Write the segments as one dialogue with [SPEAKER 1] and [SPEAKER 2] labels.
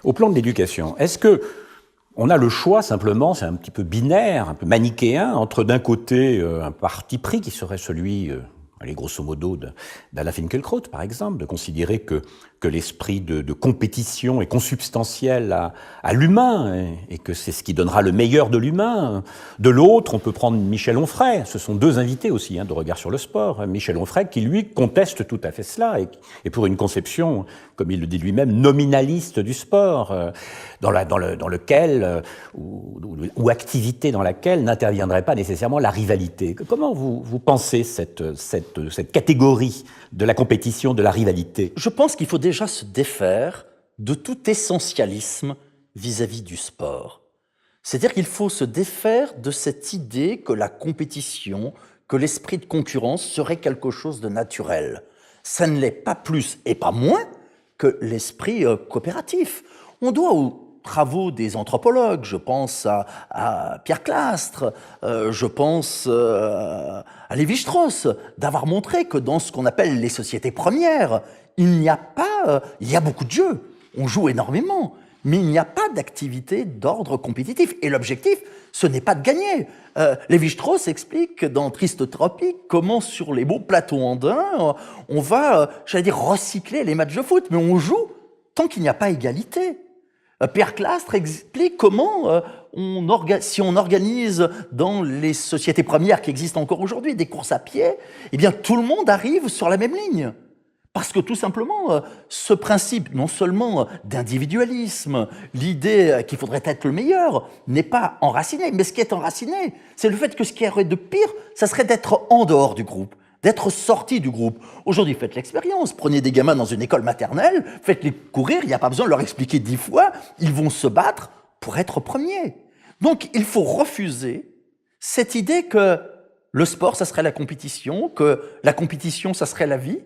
[SPEAKER 1] Au plan de l'éducation, est-ce que on a le choix simplement, c'est un petit peu binaire, un peu manichéen, entre d'un côté un parti pris qui serait celui, allez, grosso modo, d'Anna Finkielkraut, par exemple, de considérer que l'esprit de compétition est consubstantiel à l'humain et que c'est ce qui donnera le meilleur de l'humain. De l'autre, on peut prendre Michel Onfray. Ce sont deux invités aussi de Regard sur le sport. Michel Onfray qui, lui, conteste tout à fait cela et pour une conception, comme il le dit lui-même, nominaliste du sport, dans lequel, ou activité dans laquelle n'interviendrait pas nécessairement la rivalité. Comment vous pensez cette catégorie de la compétition, de la rivalité?
[SPEAKER 2] Je pense qu'il faut déjà se défaire de tout essentialisme vis-à-vis du sport. C'est-à-dire qu'il faut se défaire de cette idée que la compétition, que l'esprit de concurrence serait quelque chose de naturel. Ça ne l'est pas plus et pas moins que l'esprit coopératif. On doit aux travaux des anthropologues, je pense à Pierre Clastres, je pense à Lévi-Strauss, d'avoir montré que dans ce qu'on appelle les sociétés premières, il y a beaucoup de jeux, on joue énormément, mais il n'y a pas d'activité d'ordre compétitif. Et l'objectif, ce n'est pas de gagner. Lévi-Strauss explique dans Triste Tropique comment sur les beaux plateaux andins, on va, recycler les matchs de foot, mais on joue tant qu'il n'y a pas égalité. Pierre Clastres explique comment, si on organise dans les sociétés premières qui existent encore aujourd'hui des courses à pied, eh bien tout le monde arrive sur la même ligne. Parce que tout simplement, ce principe, non seulement d'individualisme, l'idée qu'il faudrait être le meilleur, n'est pas enraciné. Mais ce qui est enraciné, c'est le fait que ce qui aurait de pire, ça serait d'être en dehors du groupe, d'être sorti du groupe. Aujourd'hui, faites l'expérience. Prenez des gamins dans une école maternelle, faites-les courir, il n'y a pas besoin de leur expliquer 10 fois, ils vont se battre pour être premiers. Donc, il faut refuser cette idée que le sport, ça serait la compétition, que la compétition, ça serait la vie,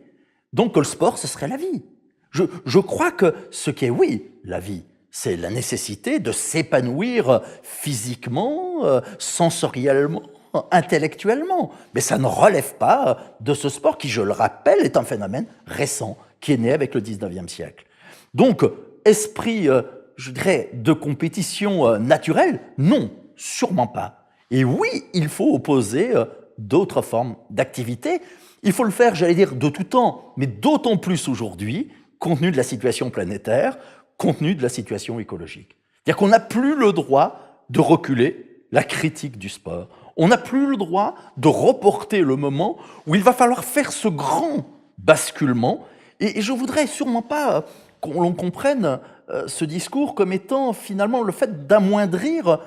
[SPEAKER 2] donc que le sport, ce serait la vie. Je crois que ce qui est, oui, la vie, c'est la nécessité de s'épanouir physiquement, sensoriellement, intellectuellement. Mais ça ne relève pas de ce sport qui, je le rappelle, est un phénomène récent, qui est né avec le 19e siècle. Donc, esprit, je dirais, de compétition naturelle, non, sûrement pas. Et oui, il faut opposer d'autres formes d'activité. Il faut le faire, j'allais dire, de tout temps, mais d'autant plus aujourd'hui, compte tenu de la situation planétaire, compte tenu de la situation écologique. C'est-à-dire qu'on n'a plus le droit de reculer la critique du sport. On n'a plus le droit de reporter le moment où il va falloir faire ce grand basculement. Et je voudrais sûrement pas qu'on comprenne ce discours comme étant finalement le fait d'amoindrir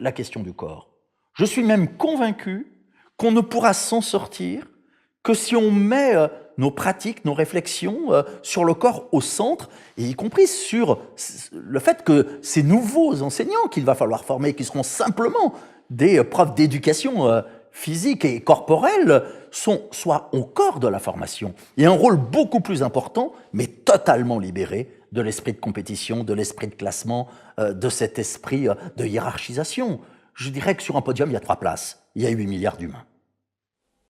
[SPEAKER 2] la question du corps. Je suis même convaincu qu'on ne pourra s'en sortir que si on met nos pratiques, nos réflexions sur le corps au centre, et y compris sur le fait que ces nouveaux enseignants qu'il va falloir former, qui seront simplement des profs d'éducation physique et corporelle, soient au corps de la formation, et un rôle beaucoup plus important, mais totalement libéré de l'esprit de compétition, de l'esprit de classement, de cet esprit de hiérarchisation. Je dirais que sur un podium, il y a 3 places, il y a 8 milliards d'humains.